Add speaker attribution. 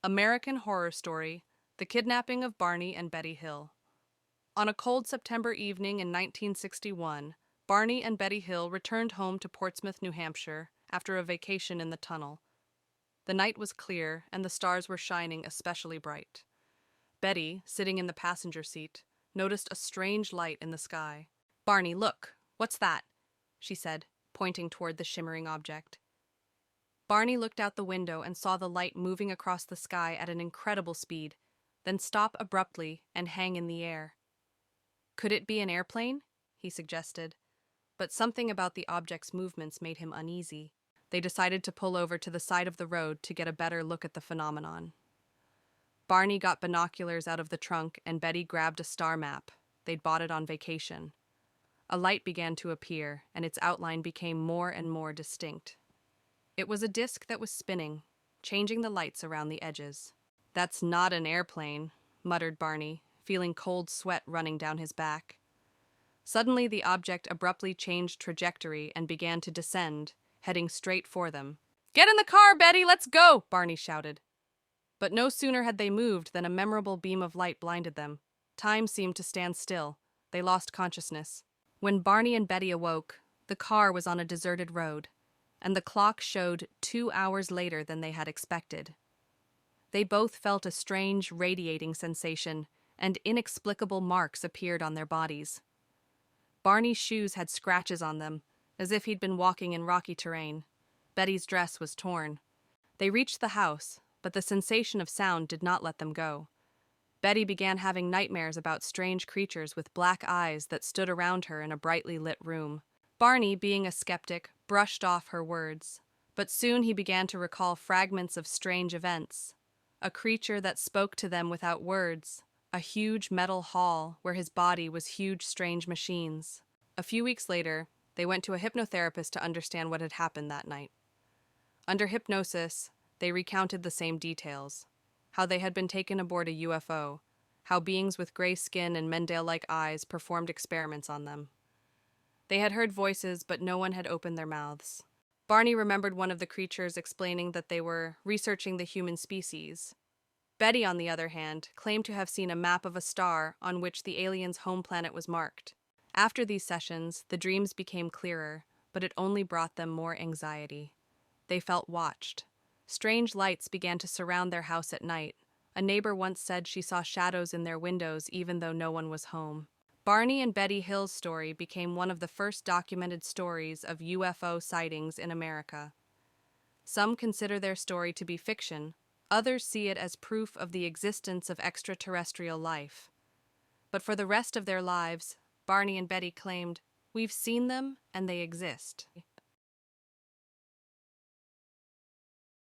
Speaker 1: American Horror Story: The Kidnapping of Barney and Betty Hill. On a cold September evening in 1961, Barney and Betty Hill returned home to Portsmouth, New Hampshire, after a vacation in the tunnel. The night was clear, and the stars were shining especially bright. Betty, sitting in the passenger seat, noticed a strange light in the sky. "Barney, look! What's that?" she said, pointing toward the shimmering object. Barney looked out the window and saw the light moving across the sky at an incredible speed, then stop abruptly and hang in the air. "Could it be an airplane?" he suggested, but something about the object's movements made him uneasy. They decided to pull over to the side of the road to get a better look at the phenomenon. Barney got binoculars out of the trunk and Betty grabbed a star map. They'd bought it on vacation. A light began to appear, and its outline became more and more distinct. It was a disc that was spinning, changing the lights around the edges. "That's not an airplane," muttered Barney, feeling cold sweat running down his back. Suddenly, the object abruptly changed trajectory and began to descend, heading straight for them. "Get in the car, Betty, let's go!" Barney shouted. But no sooner had they moved than a memorable beam of light blinded them. Time seemed to stand still. They lost consciousness. When Barney and Betty awoke, the car was on a deserted road, and the clock showed 2 hours later than they had expected. They both felt a strange, radiating sensation, and inexplicable marks appeared on their bodies. Barney's shoes had scratches on them, as if he'd been walking in rocky terrain. Betty's dress was torn. They reached the house, but the sensation of sound did not let them go. Betty began having nightmares about strange creatures with black eyes that stood around her in a brightly lit room. Barney, being a skeptic, brushed off her words, but soon he began to recall fragments of strange events. A creature that spoke to them without words, a huge metal hall where his body was huge strange machines. A few weeks later, they went to a hypnotherapist to understand what had happened that night. Under hypnosis, they recounted the same details: how they had been taken aboard a UFO, how beings with gray skin and Mendel-like eyes performed experiments on them. They had heard voices, but no one had opened their mouths. Barney remembered one of the creatures explaining that they were researching the human species. Betty, on the other hand, claimed to have seen a map of a star on which the aliens' home planet was marked. After these sessions, the dreams became clearer, but it only brought them more anxiety. They felt watched. Strange lights began to surround their house at night. A neighbor once said she saw shadows in their windows even though no one was home. Barney and Betty Hill's story became one of the first documented stories of UFO sightings in America. Some consider their story to be fiction, others see it as proof of the existence of extraterrestrial life. But for the rest of their lives, Barney and Betty claimed, "We've seen them and they exist."